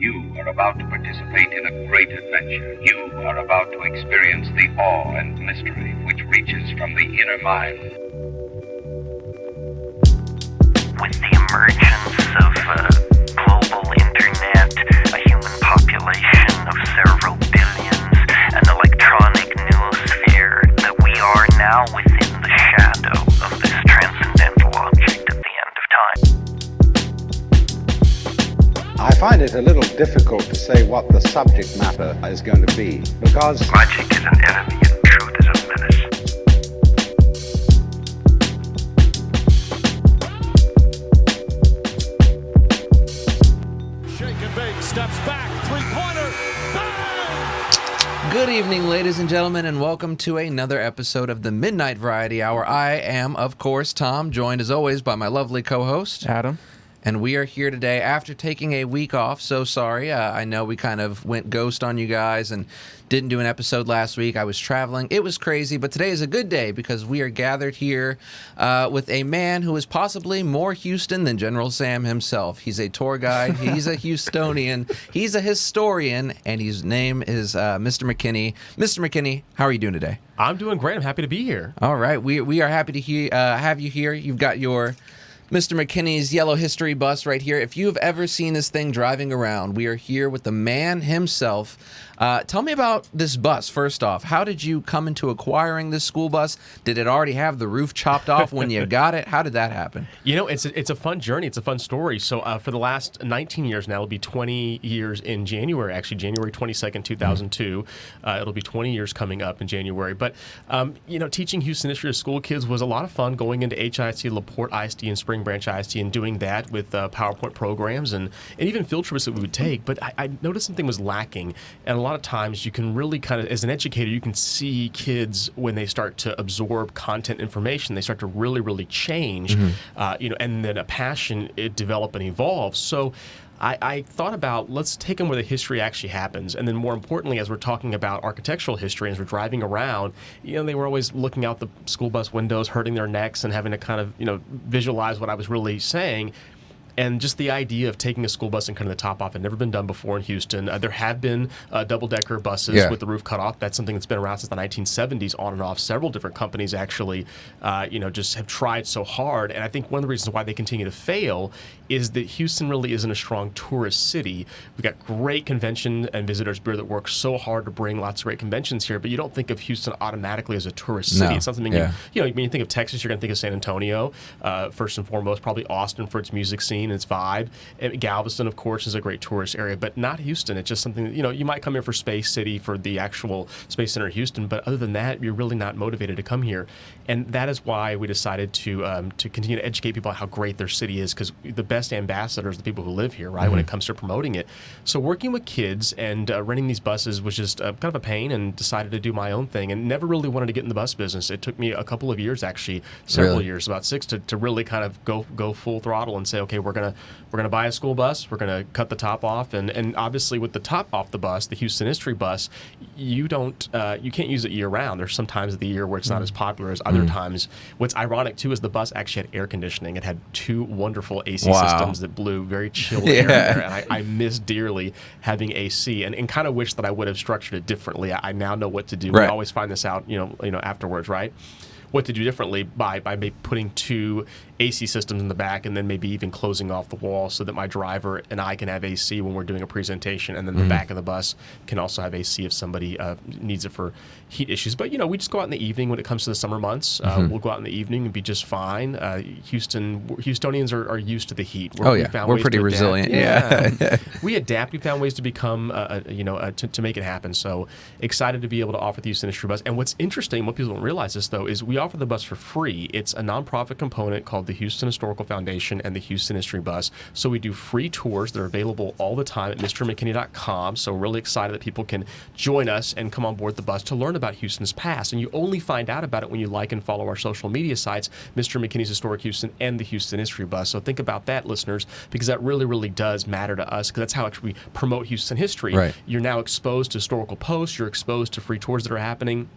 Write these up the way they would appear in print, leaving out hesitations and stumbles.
You are about to participate in a great adventure. You are about to experience the awe and mystery which reaches from the inner mind. With the emergence of global internet, a human population of several billions, an electronic noosphere, that we are now within the shadow of this transcendental object at the end of time. I find it a little difficult to say what the subject matter is going to be, because Magic is an enemy and truth is a menace. Shake and bake, steps back, three-pointer, bang! Good evening, ladies and gentlemen, and welcome to another episode of the Midnight Variety Hour. I am, of course, Tom, joined as always by my lovely co-host, Adam. And we are here today after taking a week off. So sorry. I know we kind of went ghost on you guys and didn't do an episode last week. I was traveling. It was crazy, but today is a good day because we are gathered here with a man who is possibly more Houston than General Sam himself. He's a tour guide. He's a Houstonian. He's a historian, and his name is Mr. Mckinney. Mr. Mckinney, how are you doing today? I'm doing great. I'm happy to be here. All right. We are happy to have you here. You've got your Mr. McKinney's yellow history bus right here. If you've ever seen this thing driving around, we are here with the man himself. Tell me about this bus, first off. How did you come into acquiring this school bus? Did it already have the roof chopped off when you got it? How did that happen? You know, it's a fun journey. It's a fun story. So for the last 19 years now, it'll be 20 years in January, actually, January 22nd, 2002. It'll be 20 years coming up in January. But, teaching Houston history to school kids was a lot of fun, going into HISD, LaPorte ISD, and Spring Branch ISD, and doing that with PowerPoint programs and even field trips that we would take. But I noticed something was lacking. And a lot of times you can really kind of, as an educator, you can see kids when they start to absorb content information, they start to really, really change, and then a passion, it develop and evolve. So I thought about, let's take them where the history actually happens. And then more importantly, as we're talking about architectural history, as we're driving around, they were always looking out the school bus windows, hurting their necks and having to kind of, visualize what I was really saying. And just the idea of taking a school bus and cutting the top off had never been done before in Houston. There have been double-decker buses with the roof cut off. That's something that's been around since the 1970s, on and off. Several different companies actually, just have tried so hard. And I think one of the reasons why they continue to fail is that Houston really isn't a strong tourist city. We've got great convention and visitors bureau that works so hard to bring lots of great conventions here, but you don't think of Houston automatically as a tourist city. No. It's not something when you think of Texas, you're going to think of San Antonio, first and foremost, probably Austin for its music scene and its vibe. And Galveston, of course, is a great tourist area, but not Houston. It's just something that, you might come here for Space City, for the actual Space Center of Houston, but other than that, you're really not motivated to come here. And that is why we decided to continue to educate people on how great their city is, because the best ambassadors are the people who live here, right, when it comes to promoting it. So working with kids and renting these buses was just kind of a pain, and decided to do my own thing, and never really wanted to get in the bus business. It took me a couple of years, actually, several years, about 6, to really kind of go full throttle and say, okay, we're gonna buy a school bus, we're gonna cut the top off, and obviously with the top off the bus, the Houston History bus, you can't use it year round. There's some times of the year where it's not as popular as other times. What's ironic too is the bus actually had air conditioning. It had 2 wonderful AC systems that blew very chilled air in there, and I miss dearly having AC, and kind of wish that I would have structured it differently. I now know what to do. Right. We always find this out, afterwards, right? What to do differently by maybe putting 2 AC systems in the back, and then maybe even closing off the wall so that my driver and I can have AC when we're doing a presentation, and then the back of the bus can also have AC if somebody needs it for heat issues. But we just go out in the evening when it comes to the summer months. We'll go out in the evening and be just fine. Houstonians are used to the heat. We're pretty resilient. Yeah. We adapt. We found ways to become to make it happen. So excited to be able to offer the Houston History Bus. And what's interesting, what people don't realize this though, is we offer the bus for free. It's a nonprofit component called the Houston Historical Foundation and the Houston History Bus. So we do free tours that are available all the time at MrMcKinney.com. So really excited that people can join us and come on board the bus to learn about Houston's past. And you only find out about it when you like and follow our social media sites, Mr. McKinney's Historic Houston and the Houston History Bus. So think about that, listeners, because that really, really does matter to us, because that's how actually we promote Houston history. Right. You're now exposed to historical posts. You're exposed to free tours that are happening.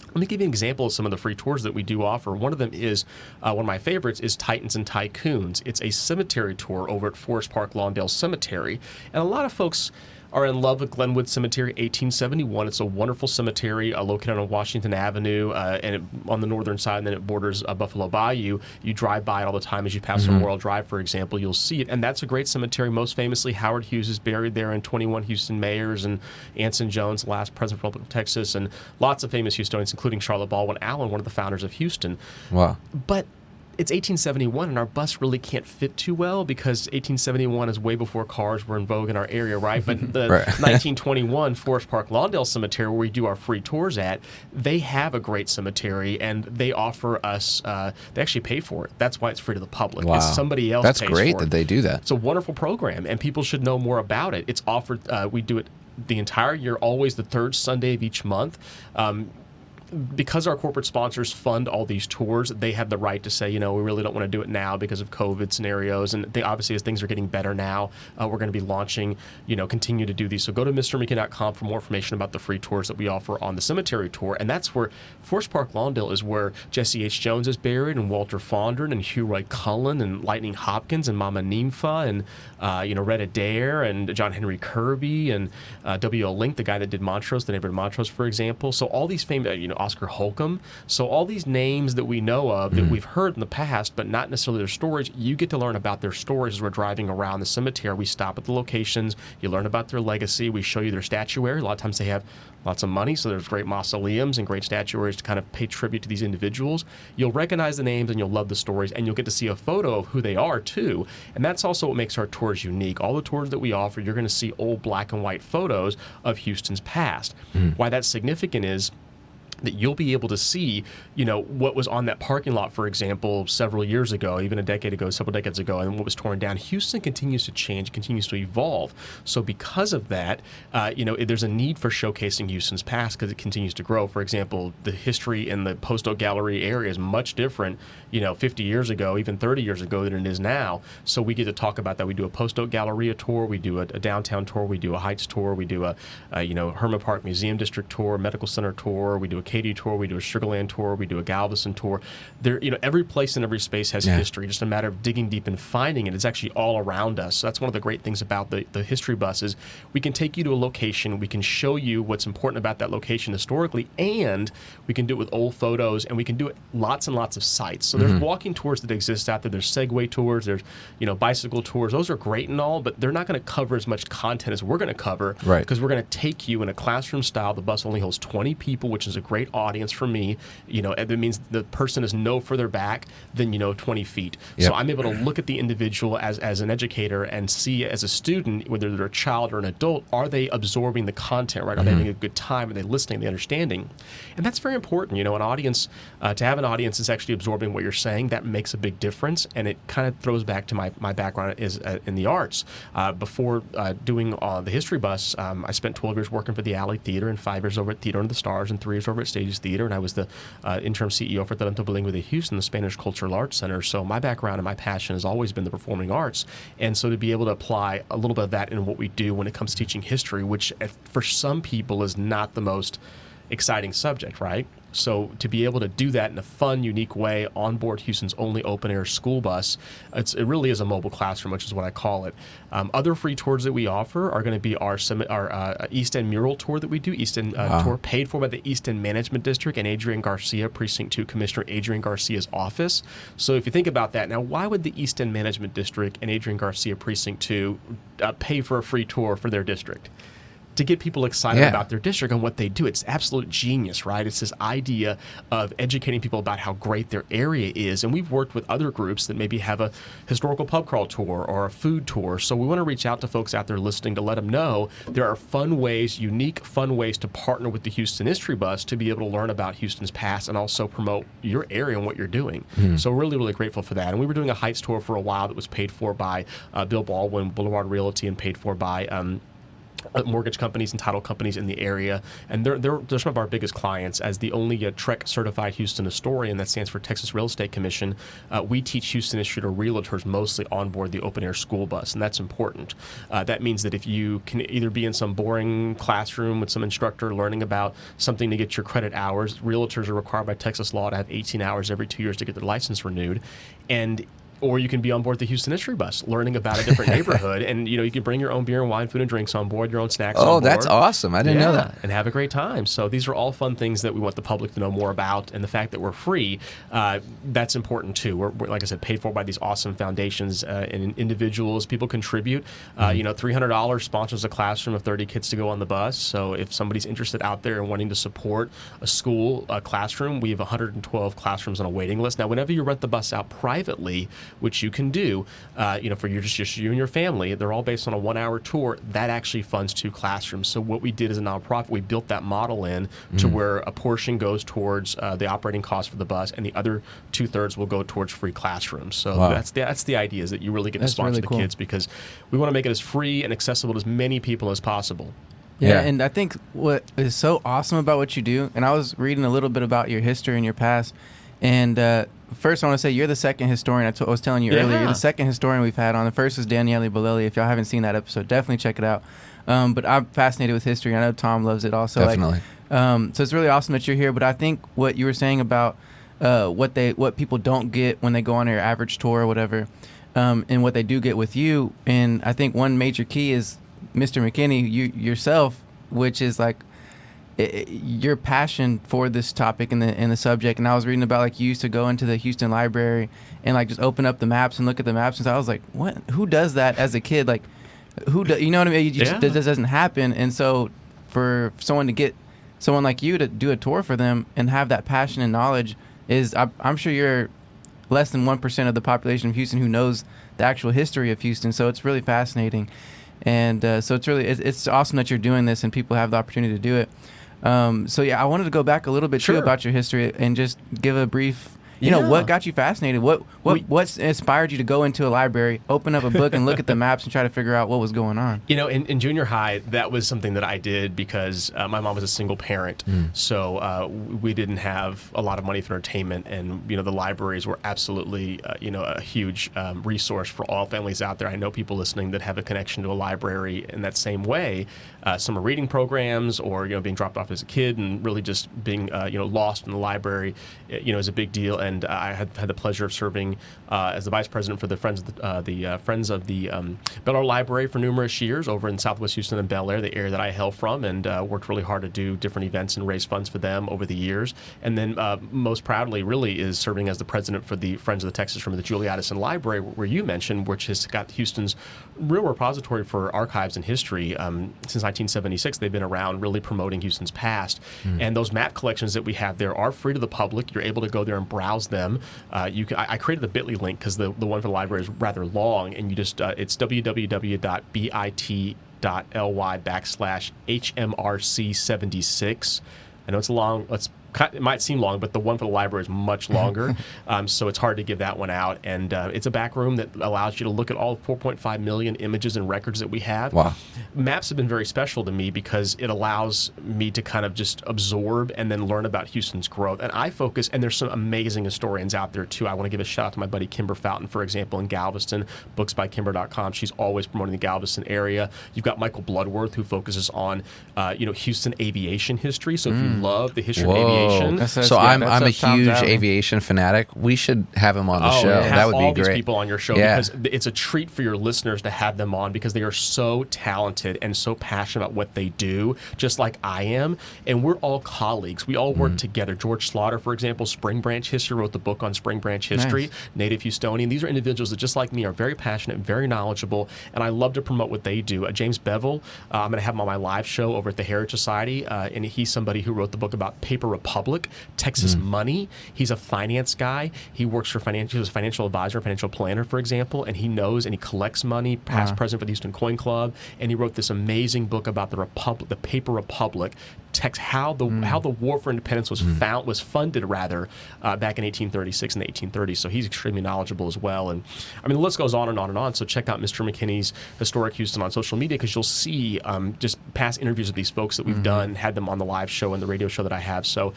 Let me give you an example of some of the free tours that we do offer. One of them is, one of my favorites is Titans and Tycoons. It's a cemetery tour over at Forest Park Lawndale Cemetery. And a lot of folks are in love with Glenwood Cemetery, 1871. It's a wonderful cemetery located on Washington Avenue on the northern side, and then it borders Buffalo Bayou. You drive by it all the time as you pass Memorial Drive, for example. You'll see it, and that's a great cemetery. Most famously, Howard Hughes is buried there, and 21 Houston mayors, and Anson Jones, the last president of the Republic of Texas, and lots of famous Houstonians, including Charlotte Baldwin Allen, one of the founders of Houston. Wow. But it's 1871, and our bus really can't fit too well because 1871 is way before cars were in vogue in our area, right? But the 1921 Forest Park Lawndale Cemetery, where we do our free tours at, they have a great cemetery, and they offer us, they actually pay for it. That's why it's free to the public. Wow. It's somebody else That's pays great for that it. they do that. It's a wonderful program, and people should know more about it. It's offered, we do it the entire year, always the third Sunday of each month. Because our corporate sponsors fund all these tours, they have the right to say, we really don't want to do it now because of COVID scenarios. And they, obviously, as things are getting better now, we're going to be launching, continue to do these. So go to MrMckinney.com for more information about the free tours that we offer on the cemetery tour. And that's where Forest Park Lawndale is where Jesse H. Jones is buried, and Walter Fondren, and Hugh Roy Cullen, and Lightning Hopkins, and Mama Nympha, and, Red Adair, and John Henry Kirby, and W.L. Link, the guy that did Montrose, the neighborhood of Montrose, for example. So all these famous, Oscar Holcomb. So all these names that we know of that we've heard in the past, but not necessarily their stories, you get to learn about their stories as we're driving around the cemetery. We stop at the locations. You learn about their legacy. We show you their statuary. A lot of times they have lots of money, so there's great mausoleums and great statuaries to kind of pay tribute to these individuals. You'll recognize the names, and you'll love the stories, and you'll get to see a photo of who they are, too. And that's also what makes our tours unique. All the tours that we offer, you're going to see old black and white photos of Houston's past. Why that's significant is that you'll be able to see, what was on that parking lot, for example, several years ago, even a decade ago, several decades ago, and what was torn down. Houston continues to change, continues to evolve. So because of that, there's a need for showcasing Houston's past because it continues to grow. For example, the history in the Post Oak Gallery area is much different, 50 years ago, even 30 years ago than it is now. So we get to talk about that. We do a Post Oak Galleria tour. We do a downtown tour. We do a Heights tour. We do a Herman Park Museum District tour, Medical Center tour. We do a Katy tour, we do a Sugarland tour, we do a Galveston tour. There, every place and every space has history. Just a matter of digging deep and finding it. It's actually all around us. So that's one of the great things about the history buses. We can take you to a location, we can show you what's important about that location historically, and we can do it with old photos, and we can do it lots and lots of sites. So there's walking tours that exist out there. There's Segway tours. There's bicycle tours. Those are great and all, but they're not going to cover as much content as we're going to cover, right? Because we're going to take you in a classroom style. The bus only holds 20 people, which is a great audience for me. That means the person is no further back than 20 feet. Yep. So I'm able to look at the individual as an educator and see as a student, whether they're a child or an adult, are they absorbing the content, right? Are they having a good time? Are they listening? Are they understanding? And that's very important. An audience, to have an audience that's actually absorbing what you're saying, that makes a big difference. And it kind of throws back to my background is in the arts. Before doing the history bus, I spent 12 years working for the Alley Theater, and 5 years over at Theater Under the Stars, and 3 years over at Stages Theater, and I was the interim CEO for Talento Bilingüe de Houston, the Spanish Cultural Arts Center. So my background and my passion has always been the performing arts, and so to be able to apply a little bit of that in what we do when it comes to teaching history, which for some people is not the most exciting subject, right? So to be able to do that in a fun, unique way on board Houston's only open-air school bus, it really is a mobile classroom, which is what I call it. Other free tours that we offer are going to be our East End mural tour that we do, East End tour paid for by the East End Management District and Adrian Garcia, Precinct 2 Commissioner Adrian Garcia's office. So if you think about that, now why would the East End Management District and Adrian Garcia, Precinct 2 pay for a free tour for their district? To get people excited about their district and what they do. It's absolute genius, right? It's this idea of educating people about how great their area is. And we've worked with other groups that maybe have a historical pub crawl tour or a food tour. So we want to reach out to folks out there listening to let them know there are fun ways, unique fun ways to partner with the Houston History Bus to be able to learn about Houston's past and also promote your area and what you're doing. So really, really grateful for that. And we were doing a Heights tour for a while that was paid for by Bill Baldwin, Boulevard Realty, and paid for by mortgage companies and title companies in the area, and they're some of our biggest clients. As the only TREC certified Houston historian, that stands for Texas Real Estate Commission, we teach Houston history to realtors mostly on board the open air school bus, and that's important. That means that if you can either be in some boring classroom with some instructor learning about something to get your credit hours, realtors are required by Texas law to have 18 hours every 2 years to get their license renewed, or you can be on board the Houston History Bus, learning about a different neighborhood, and you can bring your own beer and wine, food and drinks on board, your own snacks on board. Oh, that's awesome! I didn't know that. And have a great time. So these are all fun things that we want the public to know more about, and the fact that we're free, that's important too. We're, like I said, paid for by these awesome foundations and individuals. People contribute. $300 sponsors a classroom of 30 kids to go on the bus. So if somebody's interested out there and wanting to support a school, a classroom, we have 112 classrooms on a waiting list. Now, whenever you rent the bus out privately, which you can do, for just you and your family, they're all based on a 1-hour tour. That actually funds 2 classrooms. So what we did as a nonprofit, we built that model in to where a portion goes towards the operating cost for the bus, and the other 2/3 will go towards free classrooms. So that's the idea, is that you really get to sponsor the kids, because we want to make it as free and accessible to as many people as possible. Yeah, and I think what is so awesome about what you do, and I was reading a little bit about your history and your past, and first I want to say you're the second historian. I was telling you earlier, you're the second historian we've had on. The first is Daniele Bolelli. If y'all haven't seen that episode, definitely check it out. But I'm fascinated with history. I know Tom loves it also. Definitely. So it's really awesome that you're here. But I think what you were saying about what people don't get when they go on their average tour or whatever, and what they do get with you, and I think one major key is Mr. Mckinney, yourself, which is like your passion for this topic and the subject. And I was reading about, like, you used to go into the Houston Library and like just open up the maps and look at the maps, and so I was like, what? Who does that as a kid? Like, you know what I mean? This doesn't happen. And so for someone like you to do a tour for them and have that passion and knowledge is, I'm sure you're less than 1% of the population of Houston who knows the actual history of Houston. So it's really fascinating. And so it's awesome that you're doing this and people have the opportunity to do it. I wanted to go back a little bit too about your history and just give a brief, what got you fascinated? What inspired you to go into a library, open up a book and look at the maps and try to figure out what was going on? In junior high, that was something that I did because my mom was a single parent. So we didn't have a lot of money for entertainment, and the libraries were absolutely a huge resource for all families out there. I know people listening that have a connection to a library in that same way. Some are reading programs, or being dropped off as a kid and really just being lost in the library is a big deal. And I had the pleasure of serving as the vice president for the Friends of the Bel Air Library for numerous years over in Southwest Houston and Bel Air, the area that I hail from, and worked really hard to do different events and raise funds for them over the years. And then most proudly, really, is serving as the president for the Friends of the Texas Room of the Julie Addison Library, where you mentioned, which has got Houston's real repository for archives and history. Since 1976, they've been around really promoting Houston's past. And those map collections that we have there are free to the public. You're able to go there and browse them. I created the bit.ly link because the one for the library is rather long, and you just it's www.bit.ly/HMRC76. I know it's long. It might seem long, but the one for the library is much longer, so it's hard to give that one out. And it's a back room that allows you to look at all 4.5 million images and records that we have. Wow. Maps have been very special to me because it allows me to kind of just absorb and then learn about Houston's growth. And I focus, and there's some amazing historians out there too. I want to give a shout out to my buddy Kimber Fountain, for example, in Galveston, booksbykimber.com. She's always promoting the Galveston area. You've got Michael Bloodworth, who focuses on Houston aviation history. So if you love the history of aviation. So I'm a huge aviation fanatic. We should have him on the show. That would be all great. These people on your show, because it's a treat for your listeners to have them on, because they are so talented and so passionate about what they do, just like I am. And we're all colleagues. We all work together. George Slaughter, for example, Spring Branch History, wrote the book on Spring Branch history. Native Houstonian. These are individuals that, just like me, are very passionate and very knowledgeable, and I love to promote what they do. James Bevel, I'm going to have him on my live show over at the Heritage Society, and he's somebody who wrote the book about paper Republic, Texas Money. He's a finance guy. He works for he was a financial advisor, financial planner, for example, and he knows and he collects money, past president for the Houston Coin Club, and he wrote this amazing book about the Republic, the paper republic, how the War for Independence was funded back in 1836 and the 1830s. So he's extremely knowledgeable as well. And I mean, the list goes on and on and on. So check out Mr. Mckinney's Historic Houston on social media, because you'll see just past interviews with these folks that we've done, had them on the live show and the radio show that I have. So,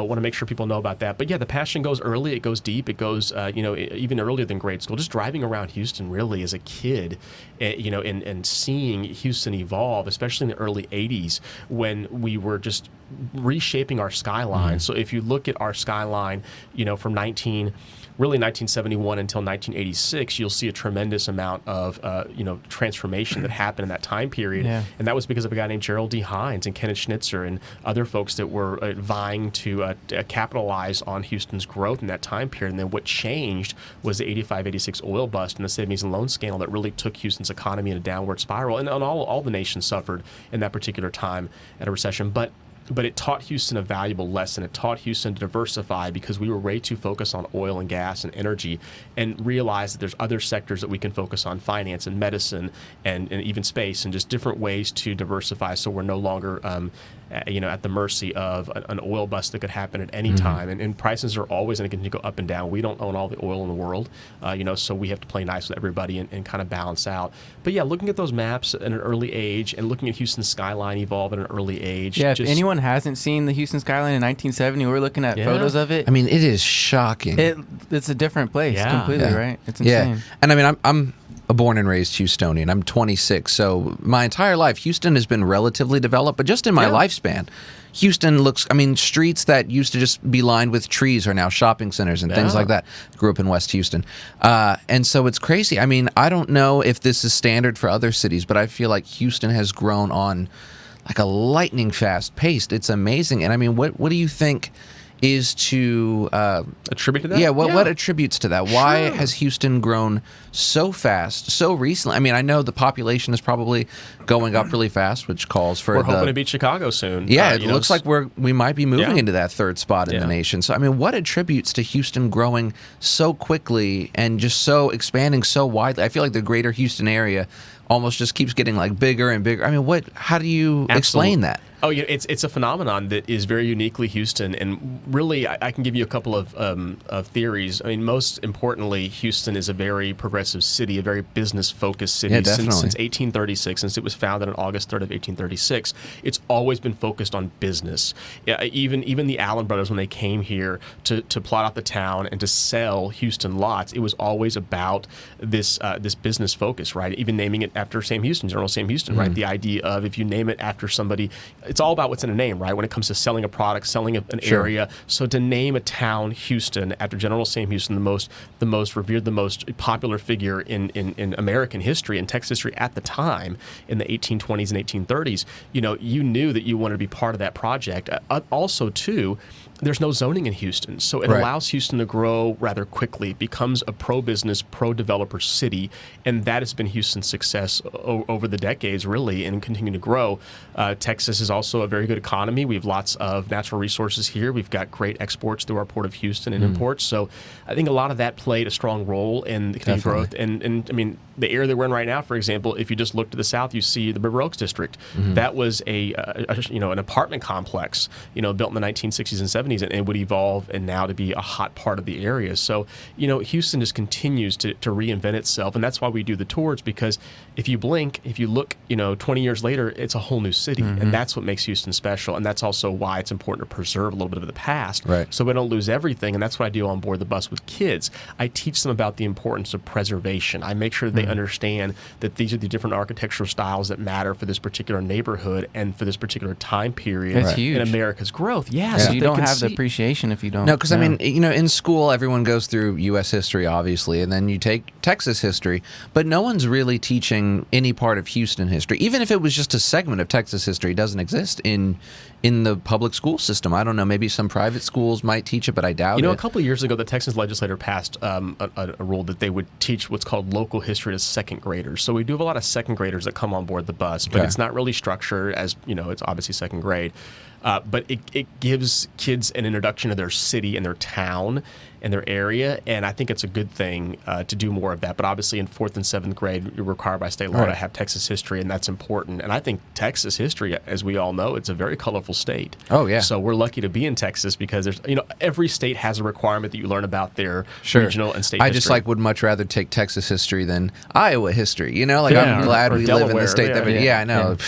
want to make sure people know about that. But yeah, the passion goes early, it goes deep, it goes, even earlier than grade school. Just driving around Houston really as a kid, and seeing Houston evolve, especially in the early 80s when we were just reshaping our skyline. So if you look at our skyline, from 1971 until 1986, you'll see a tremendous amount of transformation that happened in that time period. And that was because of a guy named Gerald D. Hines and Kenneth Schnitzer and other folks that were vying to capitalize on Houston's growth in that time period. And then what changed was the 85-86 oil bust and the savings and loan scandal that really took Houston's economy in a downward spiral. And all the nation suffered in that particular time at a recession. But it taught Houston a valuable lesson. It taught Houston to diversify, because we were way too focused on oil and gas and energy, and realized that there's other sectors that we can focus on, finance and medicine and even space, and just different ways to diversify, so we're no longer at the mercy of an oil bust that could happen at any time. And prices are always going to continue to go up and down. We don't own all the oil in the world, so we have to play nice with everybody and kind of balance out. But yeah, looking at those maps at an early age and looking at Houston's skyline evolve at an early age. Yeah, if anyone hasn't seen the Houston skyline in 1970, we're looking at photos of it. I mean, it is shocking. It's a different place completely, right? It's insane. Yeah. And I mean, I'm a born and raised Houstonian. I'm 26, so my entire life, Houston has been relatively developed, but just in my lifespan, Houston looks, streets that used to just be lined with trees are now shopping centers and things like that. Grew up in West Houston. And so it's crazy. I mean, I don't know if this is standard for other cities, but I feel like Houston has grown on like a lightning fast pace. It's amazing. And I mean, what do you think is to attribute to that? Yeah, what attributes to that? Why has Houston grown so fast, so recently? I mean, I know the population is probably going up really fast, which calls for we're hoping to beat Chicago soon. Yeah, it looks like we might be moving into that third spot in the nation. So, I mean, what attributes to Houston growing so quickly and just so expanding so widely? I feel like the greater Houston area almost just keeps getting like bigger and bigger. I mean, how do you explain that? Oh, yeah, it's a phenomenon that is very uniquely Houston, and really, I can give you a couple of theories. I mean, most importantly, Houston is a very progressive city, a very business-focused city. Yeah, definitely. Since 1836, since it was founded on August 3rd of 1836, it's always been focused on business. Yeah, even the Allen brothers, when they came here to plot out the town and to sell Houston lots, it was always about this business focus, right? Even naming it after Sam Houston, General Sam Houston, right? The idea of if you name it after somebody, it's all about what's in a name, right? When it comes to selling a product, selling an area. So to name a town Houston after General Sam Houston, the most revered, the most popular figure in American history and Texas history at the time in the 1820s and 1830s, you knew that you wanted to be part of that project. Also, too, there's no zoning in Houston, so it allows Houston to grow rather quickly. It becomes a pro-business, pro-developer city, and that has been Houston's success over the decades, really, and continuing to grow. Texas is also a very good economy. We have lots of natural resources here. We've got great exports through our Port of Houston and imports, so I think a lot of that played a strong role in the continued growth. And I mean, the area that we're in right now, for example, if you just look to the south, you see the River Oaks district. That was an apartment complex, built in the 1960s and 70s, and it would evolve and now to be a hot part of the area. So, Houston just continues to reinvent itself, and that's why we do the tours, because if you blink, if you look, 20 years later, it's a whole new city, and that's what makes Houston special, and that's also why it's important to preserve a little bit of the past, so we don't lose everything, and that's what I do on board the bus with kids. I teach them about the importance of preservation. I make sure they understand that these are the different architectural styles that matter for this particular neighborhood and for this particular time period in America's growth. So you don't have the appreciation if you don't. No, because I mean, in school, everyone goes through U.S. history, obviously, and then you take Texas history, but no one's really teaching any part of Houston history. Even if it was just a segment of Texas history, it doesn't exist in the public school system. I don't know, maybe some private schools might teach it, but I doubt it. A couple of years ago, the Texas legislature passed a rule that they would teach what's called local history to second graders. So we do have a lot of second graders that come on board the bus, but it's not really structured as, it's obviously second grade. But it gives kids kids an introduction to their city and their town and their area, and I think it's a good thing to do more of that. But obviously in 4th and 7th grade, you're required by state law to have Texas history, and that's important. And I think Texas history, as we all know, it's a very colorful state. Oh, yeah. So we're lucky to be in Texas because there's, every state has a requirement that you learn about their regional and state history. I just would much rather take Texas history than Iowa history. I'm glad we live in the state that we. Yeah, I know. Yeah.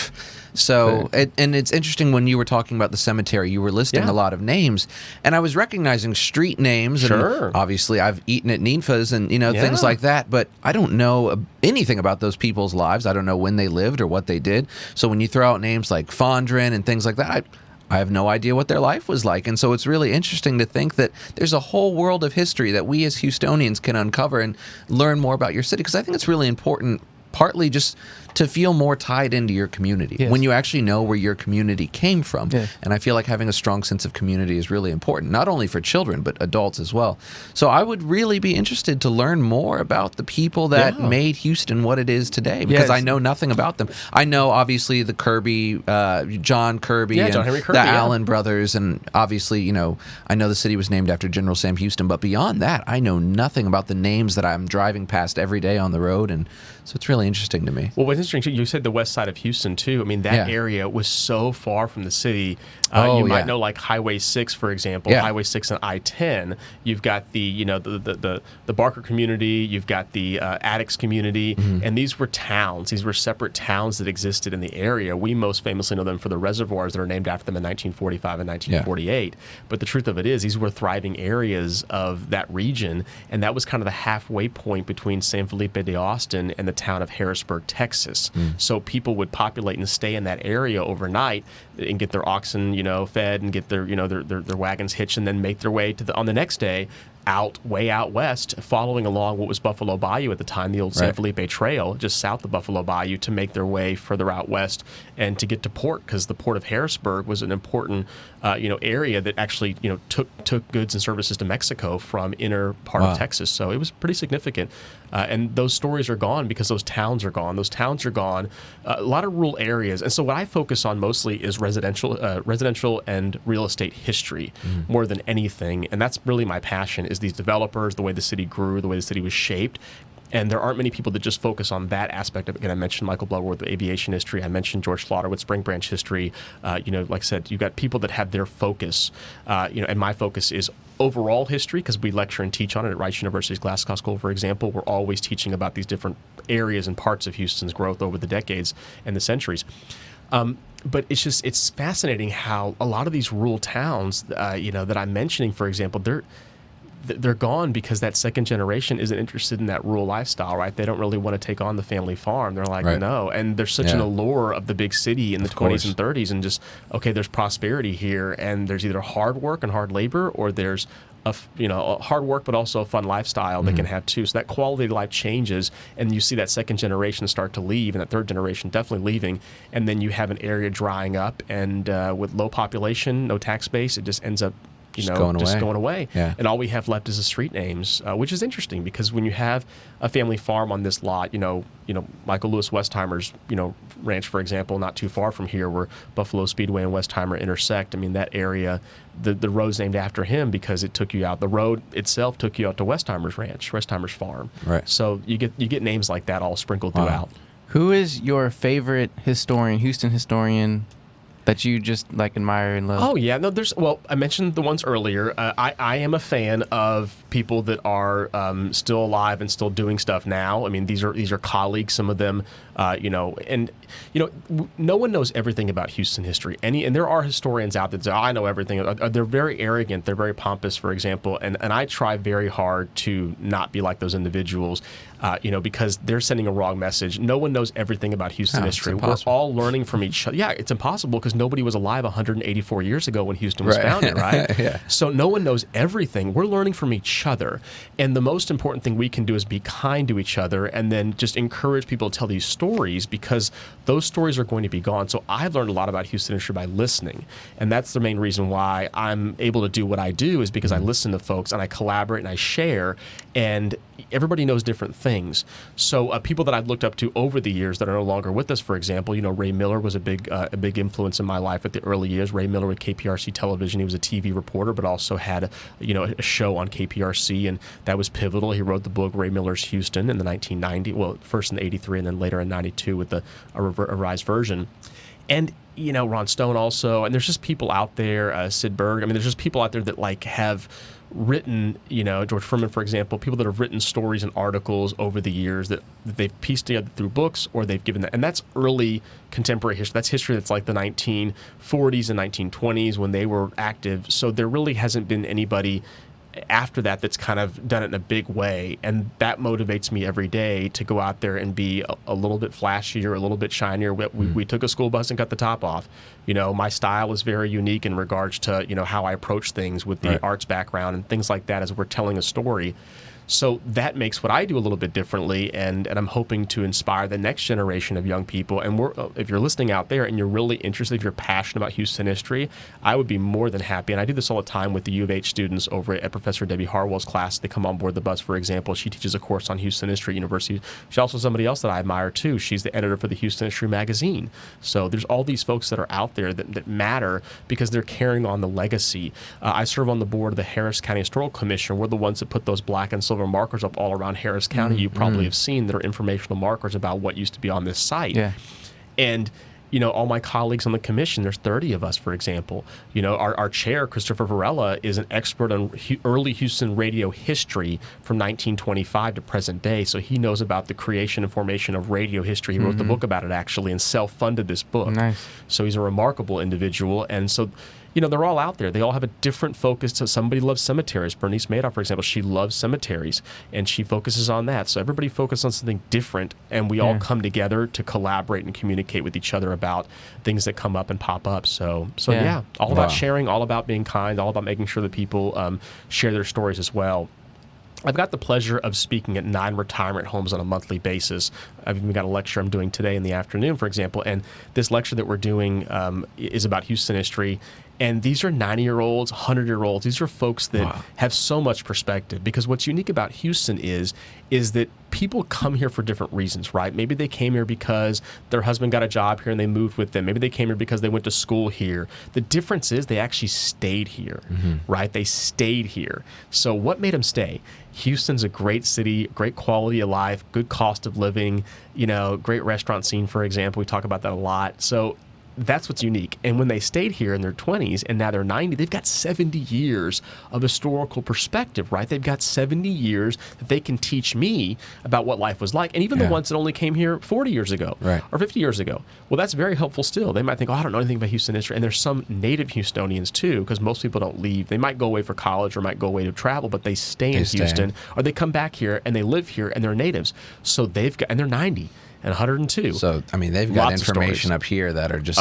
So, and it's interesting when you were talking about the cemetery, you were listing a lot of names, and I was recognizing street names. Sure. And obviously, I've eaten at Ninfa's and things like that, but I don't know anything about those people's lives. I don't know when they lived or what they did. So when you throw out names like Fondren and things like that, I have no idea what their life was like. And so it's really interesting to think that there's a whole world of history that we as Houstonians can uncover and learn more about your city, because I think it's really important, partly just to feel more tied into your community when you actually know where your community came from. And I feel like having a strong sense of community is really important, not only for children, but adults as well. So I would really be interested to learn more about the people that made Houston what it is today, because I know nothing about them. I know, obviously, the Kirby, John Kirby, and John Henry Kirby, the Allen brothers, and obviously, I know the city was named after General Sam Houston, but beyond that, I know nothing about the names that I'm driving past every day on the road, and so it's really interesting to me. Well, what's interesting, you said the west side of Houston, too. I mean, that area was so far from the city. You might know, like, Highway 6, for example, Highway 6 and I-10. You've got the Barker community. You've got the Addicts community. And these were towns. These were separate towns that existed in the area. We most famously know them for the reservoirs that are named after them in 1945 and 1948. But the truth of it is, these were thriving areas of that region, and that was kind of the halfway point between San Felipe de Austin and the town of Harrisburg, Texas. So people would populate and stay in that area overnight and get their oxen, fed, and get their, their wagons hitched, and then make their way on the next day way out west, following along what was Buffalo Bayou at the time, the old San Felipe Trail, just south of Buffalo Bayou, to make their way further out west and to get to port, because the port of Harrisburg was an important, area that actually, took goods and services to Mexico from inner part of Texas. So it was pretty significant. And those stories are gone because those towns are gone. Those towns are gone. A lot of rural areas. And so what I focus on mostly is residential and real estate history more than anything. And that's really my passion, is these developers, the way the city grew, the way the city was shaped. And there aren't many people that just focus on that aspect of it. Again, I mentioned Michael Bloodworth with aviation history. I mentioned George Slaughter with Spring Branch history. Like I said, you've got people that have their focus. And my focus is overall history, because we lecture and teach on it at Rice University's Glasgow School, for example. We're always teaching about these different areas and parts of Houston's growth over the decades and the centuries. But it's fascinating how a lot of these rural towns, that I'm mentioning, for example, they're gone because that second generation isn't interested in that rural lifestyle, right? They don't really want to take on the family farm. They're like, no. And there's such an allure of the big city in the 20s and 30s, and just, okay, there's prosperity here, and there's either hard work and hard labor, or there's a hard work but also a fun lifestyle they can have too. So that quality of life changes, and you see that second generation start to leave, and that third generation definitely leaving, and then you have an area drying up, and with low population, no tax base, it just ends up going away. Yeah. And all we have left is the street names, which is interesting, because when you have a family farm on this lot, Michael Lewis Westheimer's, ranch, for example, not too far from here, where Buffalo Speedway and Westheimer intersect. I mean, that area, the road's named after him because it took you out. The road itself took you out to Westheimer's ranch, Westheimer's farm. Right. So you get names like that all sprinkled throughout. Who is your favorite Houston historian, that you just admire and love? Oh yeah, no. I mentioned the ones earlier. I am a fan of people that are still alive and still doing stuff now. I mean, these are colleagues. Some of them, no one knows everything about Houston history. And there are historians out there that say, I know everything. They're very arrogant. They're very pompous, for example. And I try very hard to not be like those individuals, because they're sending a wrong message. No one knows everything about Houston history. We're all learning from each other. Yeah, it's impossible because nobody was alive 184 years ago when Houston was founded, right? So no one knows everything. We're learning from each other. And the most important thing we can do is be kind to each other, and then just encourage people to tell these stories, because those stories are going to be gone. So I've learned a lot about Houston history by listening. And that's the main reason why I'm able to do what I do, is because I listen to folks and I collaborate and I share. And everybody knows different things. So people that I've looked up to over the years that are no longer with us, for example, Ray Miller was a big influence in my life at the early years. Ray Miller with KPRC Television. He was a TV reporter, but also had a show on KPRC, and that was pivotal. He wrote the book Ray Miller's Houston in the 1990, well, first in '83 and then later in '92 with a revised version. And Ron Stone also, and there's just people out there, Sid Berg. I mean, there's just people out there that have written, George Furman, for example, people that have written stories and articles over the years that they've pieced together through books, or they've given that. And that's early contemporary history. That's history that's like the 1940s and 1920s when they were active. So there really hasn't been anybody after that's kind of done it in a big way, and that motivates me every day to go out there and be a little bit flashier, a little bit shinier. We took a school bus and cut the top off. My style is very unique in regards to how I approach things with the arts background and things like that as we're telling a story. So that makes what I do a little bit differently, and I'm hoping to inspire the next generation of young people. And if you're listening out there and you're really interested, if you're passionate about Houston history, I would be more than happy. And I do this all the time with the U of H students over at Professor Debbie Harwell's class. They come on board the bus, for example. She teaches a course on Houston history at University. She's also somebody else that I admire, too. She's the editor for the Houston History magazine. So there's all these folks that are out there that matter because they're carrying on the legacy. I serve on the board of the Harris County Historical Commission. We're the ones that put those black and silver markers up all around Harris County. You probably have seen that are informational markers about what used to be on this site. Yeah. And all my colleagues on the commission, there's 30 of us, for example. Our chair, Christopher Varela, is an expert on early Houston radio history from 1925 to present day. So he knows about the creation and formation of radio history. He wrote the book about it, actually, and self-funded this book. Nice. So he's a remarkable individual. And so they're all out there. They all have a different focus. So somebody loves cemeteries. Bernice Madoff, for example, she loves cemeteries, and she focuses on that. So everybody focuses on something different, and we all come together to collaborate and communicate with each other about things that come up and pop up. So all about sharing, all about being kind, all about making sure that people share their stories as well. I've got the pleasure of speaking at 9 retirement homes on a monthly basis. I've even got a lecture I'm doing today in the afternoon, for example, and this lecture that we're doing is about Houston history. And these are 90-year-olds, 100-year-olds. These are folks that have so much perspective, because what's unique about Houston is that people come here for different reasons, right? Maybe they came here because their husband got a job here and they moved with them. Maybe they came here because they went to school here. The difference is they actually stayed here, right? They stayed here. So what made them stay? Houston's a great city, great quality of life, good cost of living, great restaurant scene, for example. We talk about that a lot. So that's what's unique. And when they stayed here in their 20s and now they're 90, they've got 70 years of historical perspective, right? They've got 70 years that they can teach me about what life was like. And even the ones that only came here 40 years ago or 50 years ago. Well, that's very helpful still. They might think, I don't know anything about Houston history. And there's some native Houstonians too, because most people don't leave. They might go away for college or might go away to travel, but they stay in Houston, or they come back here and they live here and they're natives. So and they're 90. And 102. So, I mean, they've got information up here that are just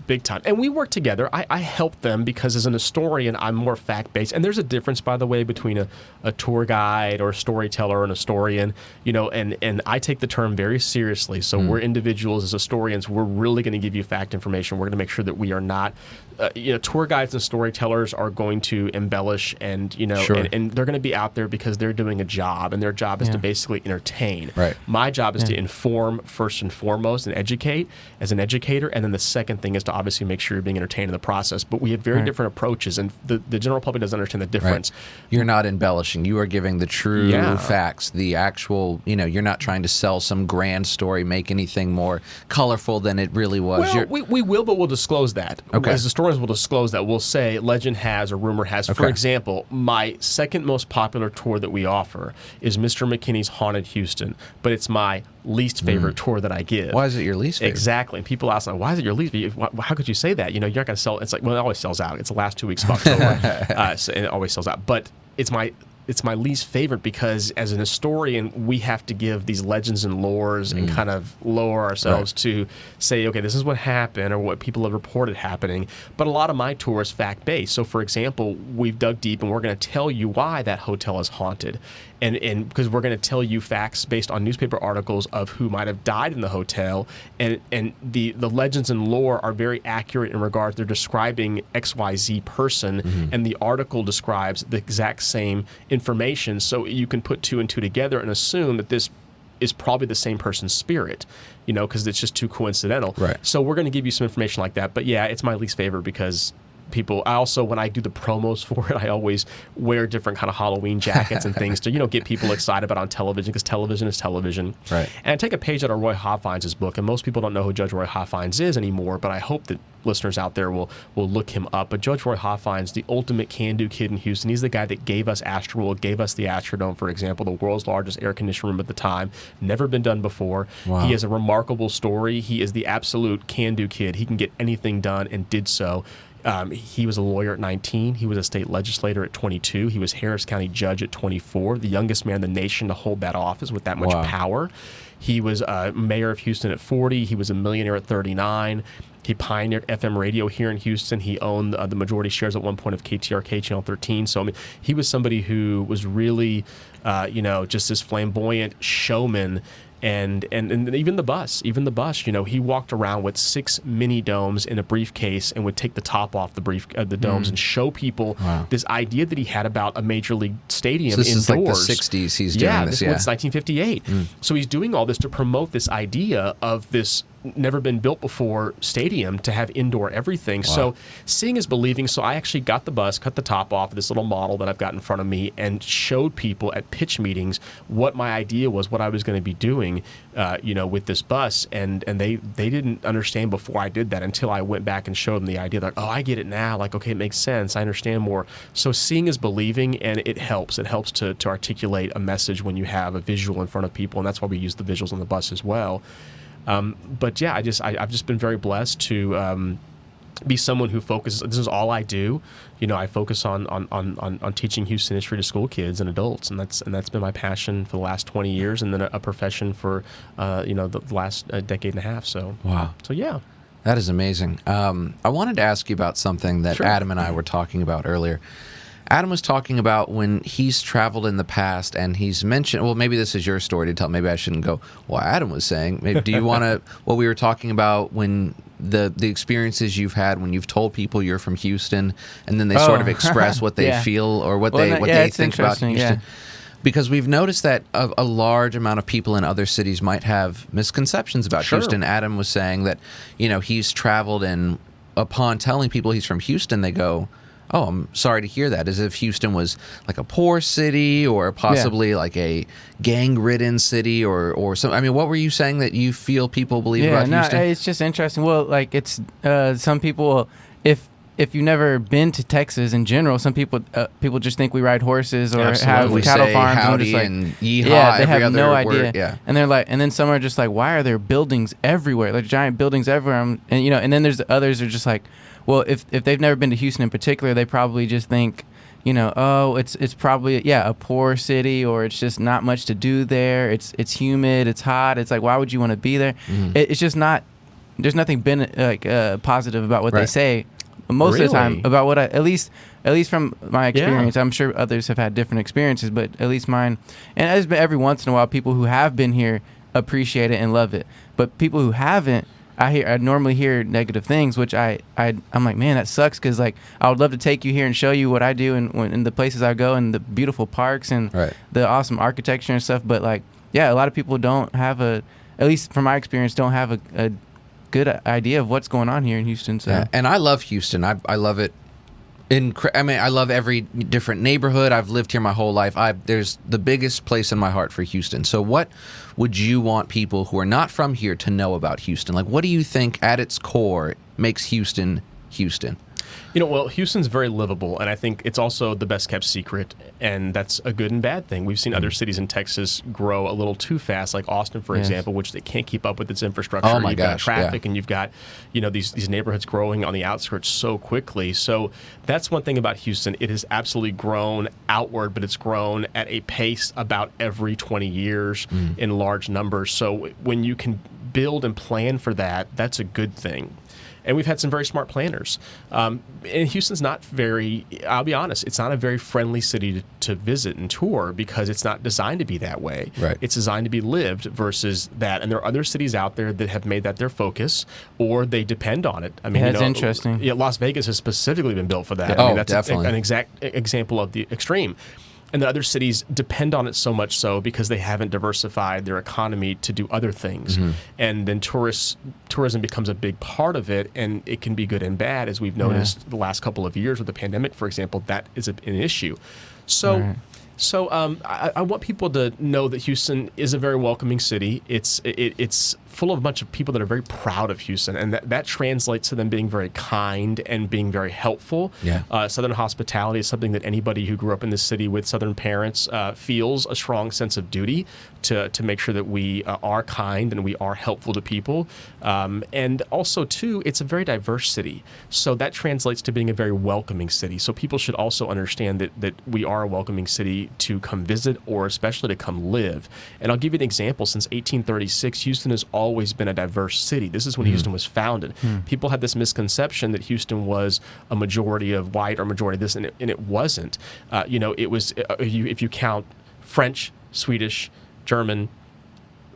big time. And we work together. I help them because as an historian, I'm more fact-based. And there's a difference, by the way, between a tour guide or a storyteller and a historian, and I take the term very seriously. So we're individuals as historians. We're really going to give you fact information. We're going to make sure that we are not, tour guides and storytellers are going to embellish and they're going to be out there because they're doing a job, and their job is to basically entertain. Right. My job is to inform first and foremost and educate as an educator, and then the second thing is to obviously make sure you're being entertained in the process. But we have very different approaches, and the general public doesn't understand the difference. You're not embellishing. You are giving the true facts, the actual, you're not trying to sell some grand story, make anything more colorful than it really was. Well, we will, but we'll disclose that. Okay. As historians will disclose that. We'll say legend has or rumor has. For example, my second most popular tour that we offer is Mr. Mckinney's Haunted Houston, but it's my least favorite tour that I give. Why is it your least favorite? Exactly. And people ask, why is it your least favorite? How could you say that? You're not going to sell. It's like, well, it always sells out. It's the last 2 weeks of October, and it always sells out. But it's my least favorite because as an historian, we have to give these legends and lores and kind of lower ourselves to say, okay, this is what happened or what people have reported happening. But a lot of my tour is fact-based. So, for example, we've dug deep and we're going to tell you why that hotel is haunted. and because we're going to tell you facts based on newspaper articles of who might have died in the hotel, and the legends and lore are very accurate in regards they're describing XYZ person, and the article describes the exact same information, so you can put two and two together and assume that this is probably the same person's spirit, because it's just too coincidental. Right. So we're going to give you some information like that. But yeah, it's my least favorite because I also, when I do the promos for it, I always wear different kind of Halloween jackets and things to, get people excited about on television, because television is television. Right. And I take a page out of Roy Hoffines' book, and most people don't know who Judge Roy Hoffines is anymore, but I hope that listeners out there will look him up. But Judge Roy Hoffines, the ultimate can-do kid in Houston, he's the guy that gave us Astroworld, gave us the Astrodome, for example, the world's largest air-conditioned room at the time, never been done before. Wow. He has a remarkable story. He is the absolute can-do kid. He can get anything done and did so. He was a lawyer at 19. He was a state legislator at 22. He was Harris County judge at 24, the youngest man in the nation to hold that office with that much power. He was mayor of Houston at 40. He was a millionaire at 39. He pioneered FM radio here in Houston. He owned the majority shares at one point of KTRK Channel 13. So, I mean, he was somebody who was really, just this flamboyant showman. And even the bus, he walked around with 6 mini domes in a briefcase and would take the top off the domes and show people this idea that he had about a major league stadium So this indoors. is like the 60s he's doing this. This was 1958. So he's doing all this to promote this idea of this never been built before stadium to have indoor everything. So seeing is believing. So I actually got the bus, cut the top off of this little model that I've got in front of me, and showed people at pitch meetings what my idea was, what I was going to be doing, with this bus. And they didn't understand before I did that until I went back and showed them the idea. Like, oh, I get it now. Like, okay, it makes sense. I understand more. So seeing is believing, and it helps. It helps to articulate a message when you have a visual in front of people, and that's why we use the visuals on the bus as well. But yeah, I've just been very blessed to be someone who focuses. This is all I do. I focus on teaching Houston history to school kids and adults, and that's been my passion for the last 20 years, and then a profession for the last decade and a half. So wow. So yeah, that is amazing. I wanted to ask you about something that Adam and I were talking about earlier. Adam was talking about when he's traveled in the past, and he's mentioned, well, maybe this is your story to tell. Maybe I shouldn't go, well, Adam was saying. Maybe, do you want to, what we were talking about when the experiences you've had when you've told people you're from Houston, and then they sort of express what they feel or what they think about Houston? Yeah. Because we've noticed that a large amount of people in other cities might have misconceptions about Houston. Adam was saying that, he's traveled, and upon telling people he's from Houston, they go, oh, I'm sorry to hear that, as if Houston was like a poor city or possibly like a gang-ridden city or something. I mean, what were you saying that you feel people believe about Houston? It's just interesting. Well, like it's some people, if you've never been to Texas in general, some people just think we ride horses or have we cattle say farms. Howdy and and yeehaw, they have no idea. word, And they're like, and then some are just like, why are there buildings everywhere? Like giant buildings everywhere. And and then there's others who are just like, well, if they've never been to Houston in particular, they probably just think, oh, it's probably a poor city, or it's just not much to do there. It's humid, it's hot. It's like, why would you want to be there? It's just not. There's nothing been positive about what they say. Most of the time about what at least from my experience. I'm sure others have had different experiences, but at least mine. And there's been every once in a while people who have been here appreciate it and love it, but people who haven't. I normally hear negative things, which I'm like, man, that sucks, because like I would love to take you here and show you what I do and the places I go and the beautiful parks and the awesome architecture and stuff. But like, a lot of people don't have at least from my experience, don't have a good idea of what's going on here in Houston. So and I love Houston. I love it. I love every different neighborhood. I've lived here my whole life. There's the biggest place in my heart for Houston. So what would you want people who are not from here to know about Houston? Like, what do you think at its core makes Houston Houston? Well, Houston's very livable, and I think it's also the best kept secret, and that's a good and bad thing. We've seen other cities in Texas grow a little too fast, like Austin, for example, which they can't keep up with its infrastructure. Oh my You've gosh, got traffic, and you've got, these neighborhoods growing on the outskirts so quickly. So that's one thing about Houston. It has absolutely grown outward, but it's grown at a pace about every 20 years in large numbers. So when you can build and plan for that, that's a good thing. And we've had some very smart planners. And Houston's not very, I'll be honest, it's not a very friendly city to visit and tour because it's not designed to be that way. Right. It's designed to be lived versus that. And there are other cities out there that have made that their focus, or they depend on it. I mean, That's interesting. Yeah, Las Vegas has specifically been built for that. Oh, I mean, that's definitely. an exact example of the extreme. And the other cities depend on it so much so because they haven't diversified their economy to do other things. And then tourism becomes a big part of it, and it can be good and bad, as we've noticed the last couple of years with the pandemic, for example. That is an issue. So I want people to know that Houston is a very welcoming city. It's full of a bunch of people that are very proud of Houston, and that translates to them being very kind and being very helpful. Yeah. Southern hospitality is something that anybody who grew up in this city with Southern parents feels a strong sense of duty to make sure that we are kind and we are helpful to people. And also, too, it's a very diverse city. So that translates to being a very welcoming city. So people should also understand that we are a welcoming city to come visit or especially to come live. And I'll give you an example. Since 1836, Houston has always been a diverse city. This is when Houston was founded. People had this misconception that Houston was a majority of white or majority of this, and it wasn't. It was, if you count French, Swedish, German,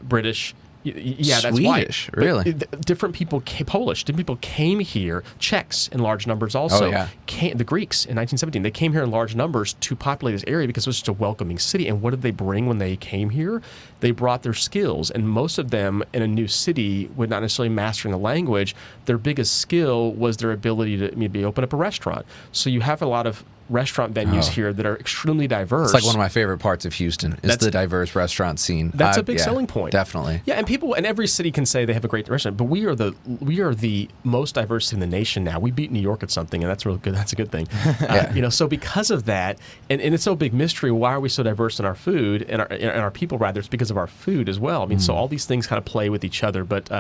British, yeah, that's Swedish, white. really? Different people, Polish, different people came here, Czechs in large numbers also. Oh, yeah. The Greeks in 1917, they came here in large numbers to populate this area because it was just a welcoming city. And what did they bring when they came here? They brought their skills. And most of them in a new city would not necessarily mastering the language. Their biggest skill was their ability to maybe open up a restaurant. So you have a lot of restaurant venues here that are extremely diverse. It's like one of my favorite parts of Houston is the diverse restaurant scene. That's a big selling point. Definitely. Yeah, and every city can say they have a great restaurant, but we are the most diverse in the nation now. We beat New York at something, and that's real good. That's a good thing. So because of that, and it's no big mystery why are we so diverse in our food and our people rather. It's because of our food as well. I mean, so all these things kind of play with each other. But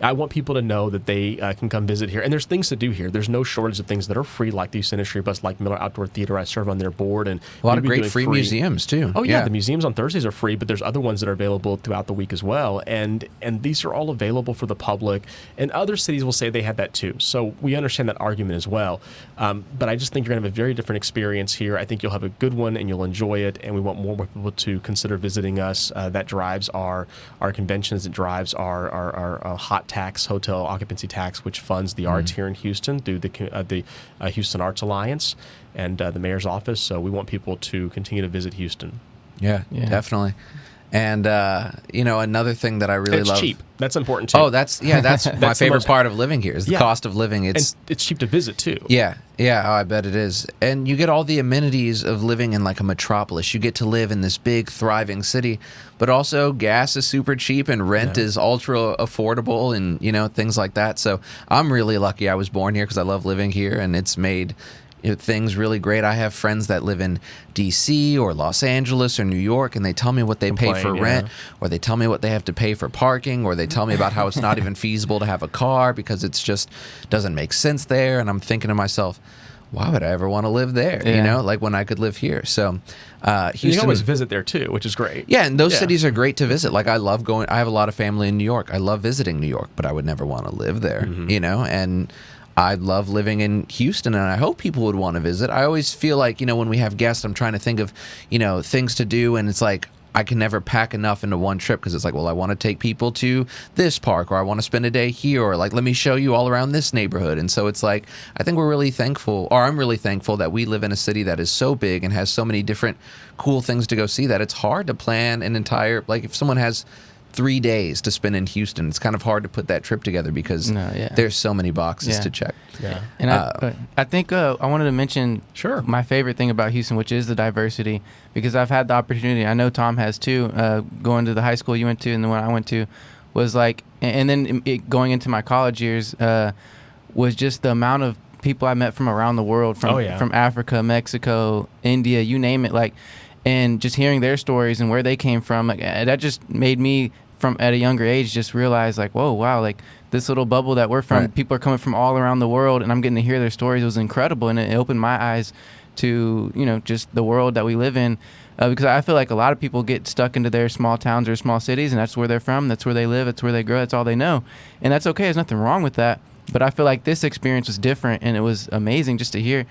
I want people to know that they can come visit here, and there's things to do here. There's no shortage of things that are free, like the Houston Industry Bus, like Miller Outdoor Theater. I serve on their board, and a lot of great free museums too. Oh yeah, the museums on Thursdays are free, but there's other ones that are available throughout the week as well. And these are all available for the public. And other cities will say they have that too. So we understand that argument as well. But I just think you're going to have a very different experience here. I think you'll have a good one and you'll enjoy it. And we want more people to consider visiting us. That drives our conventions. It drives our hot tax, hotel occupancy tax, which funds the arts here in Houston through the Houston Arts Alliance and the mayor's office. So we want people to continue to visit Houston. Yeah. Definitely. And another thing that I really love. It's cheap. That's important too. Oh, that's my favorite part of living here is the cost of living. It's cheap to visit too. Yeah. Oh, I bet it is. And you get all the amenities of living in like a metropolis. You get to live in this big, thriving city, but also gas is super cheap and rent is ultra affordable and, things like that. So I'm really lucky I was born here because I love living here, and it's made things really great. I have friends that live in D.C. or Los Angeles or New York, and they tell me what they pay for rent, or they tell me what they have to pay for parking, or they tell me about how it's not even feasible to have a car because it's just doesn't make sense there. And I'm thinking to myself, why would I ever want to live there? Like when I could live here. So Houston, you can always visit there too, which is great. Yeah, and those cities are great to visit. Like I love going. I have a lot of family in New York. I love visiting New York, but I would never want to live there. And I love living in Houston, and I hope people would want to visit. I always feel like, when we have guests, I'm trying to think of, things to do, and it's like I can never pack enough into one trip because it's like, well, I want to take people to this park, or I want to spend a day here, or like, let me show you all around this neighborhood. And so it's like, I think we're really thankful, or I'm really thankful that we live in a city that is so big and has so many different cool things to go see that it's hard to plan an entire, like if someone has 3 days to spend in Houston, it's kind of hard to put that trip together because there's so many boxes to check. Yeah. And I think I wanted to mention my favorite thing about Houston, which is the diversity, because I've had the opportunity, I know Tom has too, going to the high school you went to and the one I went to was like, and then going into my college years was just the amount of people I met from around the world, from Africa, Mexico, India, you name it, like, and just hearing their stories and where they came from, like that just made me from at a younger age just realize like, whoa, wow, like this little bubble that we're from, people are coming from all around the world, and I'm getting to hear their stories. It was incredible, and it opened my eyes to just the world that we live in, because I feel like a lot of people get stuck into their small towns or small cities, and that's where they're from, that's where they live, that's where they grow, that's all they know, and that's okay. There's nothing wrong with that. But I feel like this experience was different, and it was amazing just to hear,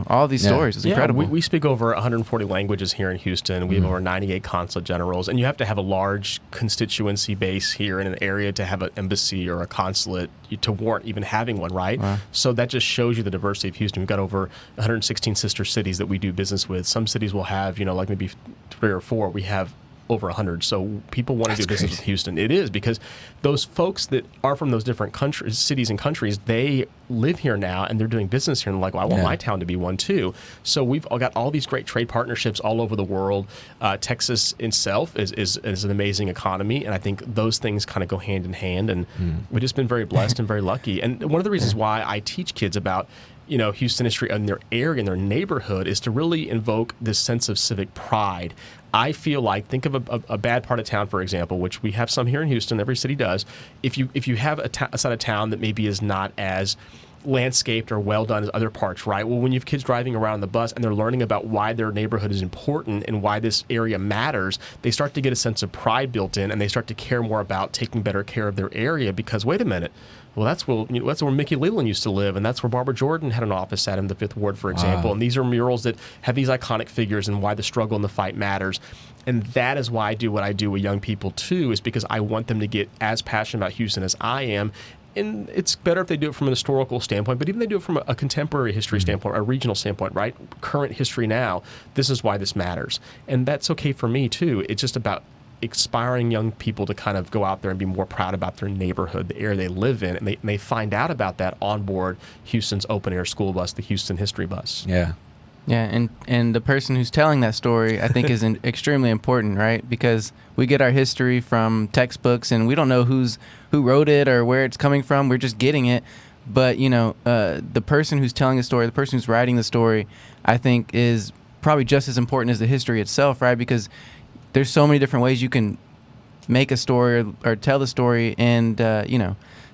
all these stories. It's incredible. We speak over 140 languages here in Houston. We have over 98 consulate generals, and you have to have a large constituency base here in an area to have an embassy or a consulate to warrant even having one, right? Wow. So that just shows you the diversity of Houston. We've got over 116 sister cities that we do business with. Some cities will have, like maybe 3 or 4. We have over 100. So people want to do business with Houston. It is because those folks that are from those different countries, cities and countries, they live here now and they're doing business here. And like, well, I want my town to be one too. So we've all got all these great trade partnerships all over the world. Texas itself is an amazing economy. And I think those things kind of go hand in hand. And we've just been very blessed and very lucky. And one of the reasons why I teach kids about Houston history and their area and their neighborhood is to really invoke this sense of civic pride. I feel like, think of a bad part of town, for example, which we have some here in Houston. Every city does. If you have a side of town that maybe is not as landscaped or well done as other parts, right? Well, when you have kids driving around on the bus and they're learning about why their neighborhood is important and why this area matters, they start to get a sense of pride built in, and they start to care more about taking better care of their area because, wait a minute, well, that's where Mickey Leland used to live, and that's where Barbara Jordan had an office at in the Fifth Ward, for example. And these are murals that have these iconic figures and why the struggle and the fight matters. And that is why I do what I do with young people, too, is because I want them to get as passionate about Houston as I am. And it's better if they do it from an historical standpoint, but even if they do it from a contemporary history standpoint, a regional standpoint, right? Current history now, this is why this matters. And that's okay for me, too. It's just about inspiring young people to kind of go out there and be more proud about their neighborhood, the area they live in, and they find out about that on board Houston's open air school bus, the Houston History Bus. Yeah. Yeah, and the person who's telling that story, I think, is extremely important, right? Because we get our history from textbooks, and we don't know who wrote it or where it's coming from. We're just getting it. But, the person who's telling the story, the person who's writing the story, I think is probably just as important as the history itself, right? Because there's so many different ways you can make a story or tell the story, and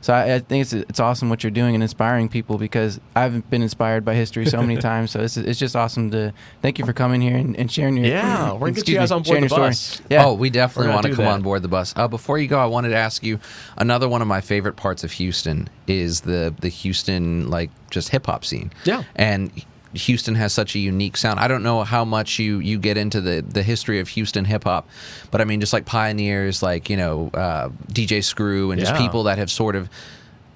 so I think it's awesome what you're doing and inspiring people, because I've been inspired by history so many times. So it's just awesome to thank you for coming here and sharing your we're gonna get you guys on board the bus. Yeah. Oh, we definitely want to come that. on board the bus. Before you go, I wanted to ask you, another one of my favorite parts of Houston is the Houston just hip hop scene. Yeah, and Houston has such a unique sound. I don't know how much you get into the history of Houston hip hop, but I mean, just like pioneers, DJ Screw and just people that have sort of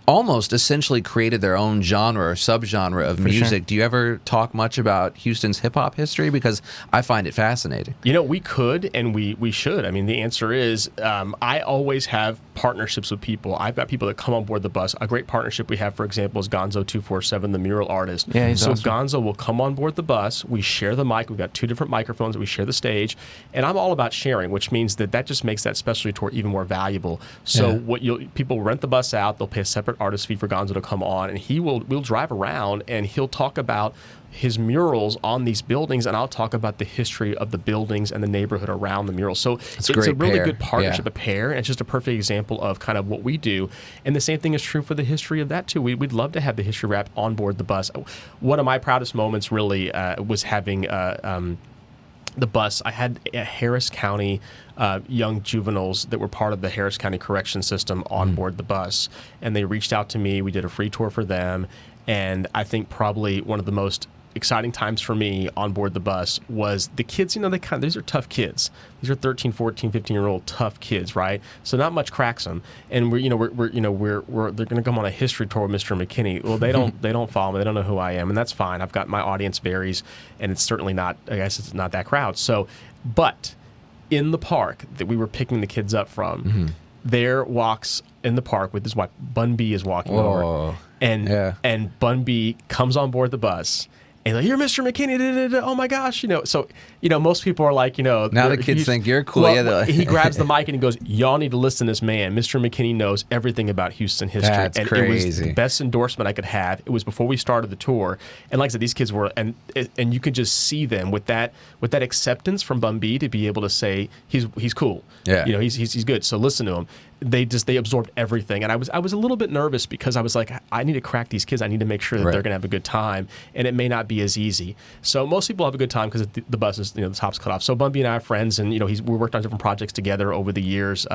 almost essentially created their own genre or subgenre of music. Sure. Do you ever talk much about Houston's hip hop history? Because I find it fascinating. We could and we should. I mean, the answer is I always have partnerships with people. I've got people that come on board the bus. A great partnership we have, for example, is Gonzo247, the mural artist. Yeah, he's so awesome. Gonzo will come on board the bus. We share the mic. We've got 2 different microphones. We share the stage. And I'm all about sharing, which means that just makes that specialty tour even more valuable. So people rent the bus out. They'll pay a separate artist fee for Gonzo to come on, and we'll drive around and he'll talk about his murals on these buildings, and I'll talk about the history of the buildings and the neighborhood around the murals. So it's a really good partnership, a pair, and it's just a perfect example of kind of what we do. And the same thing is true for the history of that too. We'd love to have the history rap on board the bus. One of my proudest moments really was having the bus. I had Harris County young juveniles that were part of the Harris County correction system on board the bus, and they reached out to me. We did a free tour for them, and I think probably one of the most exciting times for me on board the bus was the kids. These are tough kids. These are 13, 14, 15-year-old tough kids, right? So not much cracks them, and they're going to come on a history tour with Mr. Mckinney. Well, they don't follow me. They don't know who I am, and that's fine. I've got my audience varies, and it's certainly not. I guess it's not that crowd. So, but in the park that we were picking the kids up from, there walks in the park with this wife. Bun B is walking over, and Bun B comes on board the bus. And like, you're Mr. Mckinney, oh my gosh, So, most people are like, now the kids think you're cool. Well, he grabs the mic and he goes, y'all need to listen to this man. Mr. Mckinney knows everything about Houston history. That's and crazy. It was the best endorsement I could have. It was before we started the tour. And like I said, these kids were, and you could just see them with that acceptance from Bun B to be able to say, he's cool. Yeah. He's good. So listen to him. they absorbed everything. And I was a little bit nervous because I was like, I need to crack these kids. I need to make sure that they're going to have a good time, and it may not be as easy. So most people have a good time because the bus is, the top's cut off. So Bumby and I are friends, and we worked on different projects together over the years.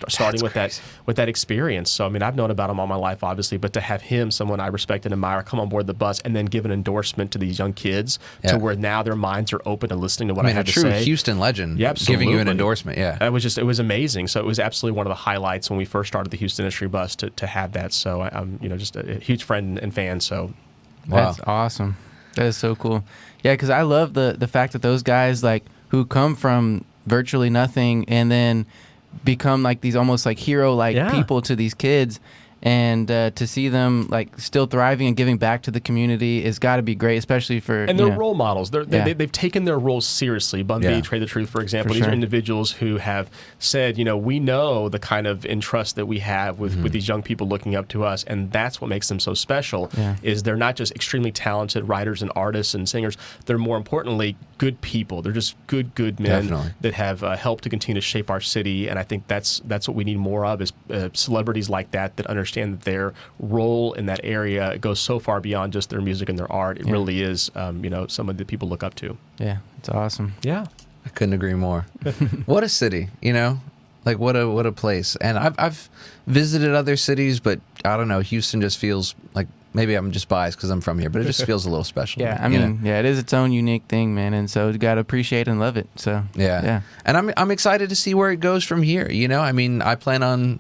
Starting with that experience. So I mean, I've known about him all my life, obviously, but to have him, someone I respect and admire, come on board the bus and then give an endorsement to these young kids to where now their minds are open to listening to what I had to say. A true Houston legend, giving you an endorsement. Yeah, it was amazing. So it was absolutely one of the highlights when we first started the Houston Industry Bus to have that. So I'm just a huge friend and fan. So that's awesome. That is so cool. Yeah, because I love the fact that those guys who come from virtually nothing and then become these almost hero people to these kids. And to see them still thriving and giving back to the community has got to be great, especially for and they're role models. They've taken their roles seriously. Bumby, Trade the Truth, for example. These are individuals who have said, we know the kind of entrust that we have with these young people looking up to us, and that's what makes them so special. Is they're not just extremely talented writers and artists and singers. They're more importantly good people. They're just good men that have helped to continue to shape our city, and I think that's what we need more of is celebrities like that understand that their role in that area goes so far beyond just their music and their art. It really is, someone that people look up to. Yeah, it's awesome. Yeah, I couldn't agree more. What a city, what a place. And I've visited other cities, but I don't know. Houston just feels like maybe I'm just biased because I'm from here, but it just feels a little special. Yeah, I mean, it is its own unique thing, man, and so you got to appreciate and love it. So yeah, and I'm excited to see where it goes from here. I mean, I plan on,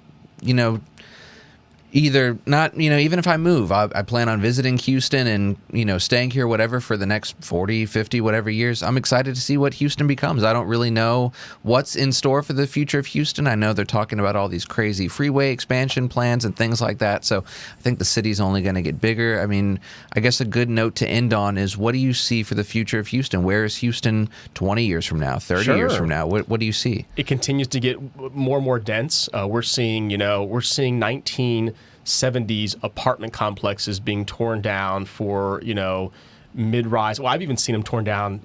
either not, even if I move, I plan on visiting Houston and, staying here, whatever, for the next 40, 50, whatever years. I'm excited to see what Houston becomes. I don't really know what's in store for the future of Houston. I know they're talking about all these crazy freeway expansion plans and things like that. So I think the city's only going to get bigger. I mean, I guess a good note to end on is, what do you see for the future of Houston? Where is Houston 20 years from now, 30 years from now? What do you see? It continues to get more and more dense. We're seeing 1970s apartment complexes being torn down for, mid-rise. Well, I've even seen them torn down.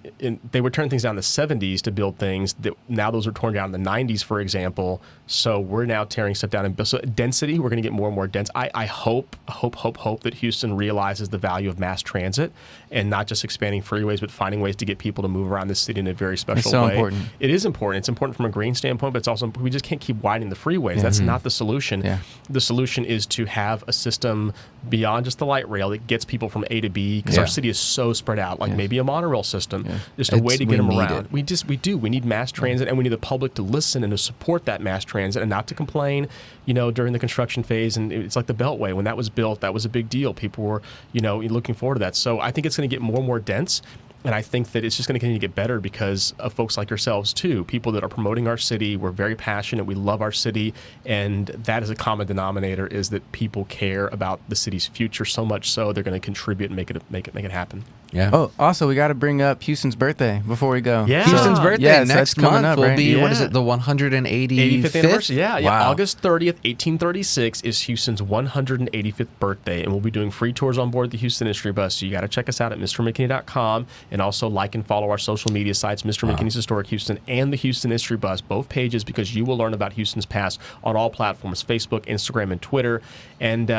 They were turning things down in the 70s to build things that now those are torn down in the 90s, for example. So we're now tearing stuff down. So density, we're going to get more and more dense. I hope that Houston realizes the value of mass transit and not just expanding freeways, but finding ways to get people to move around the city in a very special way. It's so important. It is important. It's important from a green standpoint, but it's also, we just can't keep widening the freeways. That's not the solution. Yeah. The solution is to have a system beyond just the light rail that gets people from A to B, because our city is so spread out, maybe a monorail system, just a way to get them around. We need mass transit, and we need the public to listen and to support that mass transit and not to complain, during the construction phase. And it's like the Beltway, when that was built, that was a big deal. People were, looking forward to that. So I think it's going to get more and more dense. And I think that it's just going to continue to get better because of folks like yourselves, too, people that are promoting our city. We're very passionate. We love our city. And that is a common denominator, is that people care about the city's future so much so they're going to contribute and make it happen. Yeah. Oh, also, we got to bring up Houston's birthday before we go. Yeah. Houston's birthday next month up, will right? be, what is it, the 185th anniversary? Yeah. Wow. August 30th, 1836 is Houston's 185th birthday, and we'll be doing free tours on board the Houston Industry Bus. So you got to check us out at MrMcKinney.com, and also like and follow our social media sites, Mr. McKinney's Historic Houston and the Houston Industry Bus, both pages, because you will learn about Houston's past on all platforms, Facebook, Instagram, and Twitter. And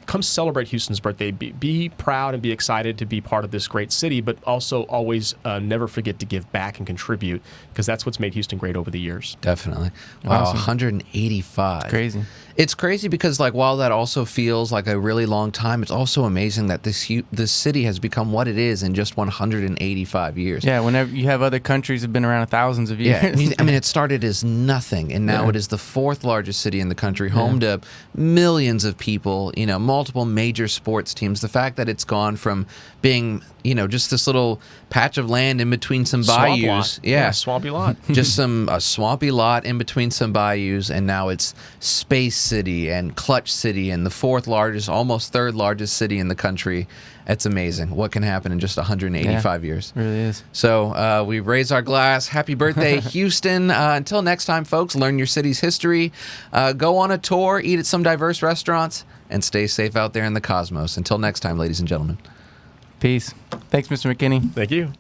come celebrate Houston's birthday. Be proud and be excited to be part of this great city, but also always never forget to give back and contribute, because that's what's made Houston great over the years. Definitely. Wow, Awesome. 185. It's crazy. It's crazy because, while that also feels like a really long time, it's also amazing that this city has become what it is in just 185 years. Yeah, whenever you have other countries that have been around thousands of years. Yeah, I mean, it started as nothing, and now it is the fourth largest city in the country, home to millions of people, multiple major sports teams. The fact that it's gone from being, just this little patch of land in between some bayous. Swamp lot. Yeah, swampy lot. Just a swampy lot in between some bayous, and now it's Space City and Clutch City and the fourth largest, almost third largest city in the country. It's amazing what can happen in just 185 years. It really is. So we raise our glass. Happy birthday, Houston. Until next time, folks, learn your city's history. Go on a tour, eat at some diverse restaurants, and stay safe out there in the cosmos. Until next time, ladies and gentlemen. Peace. Thanks, Mr. McKinney. Thank you.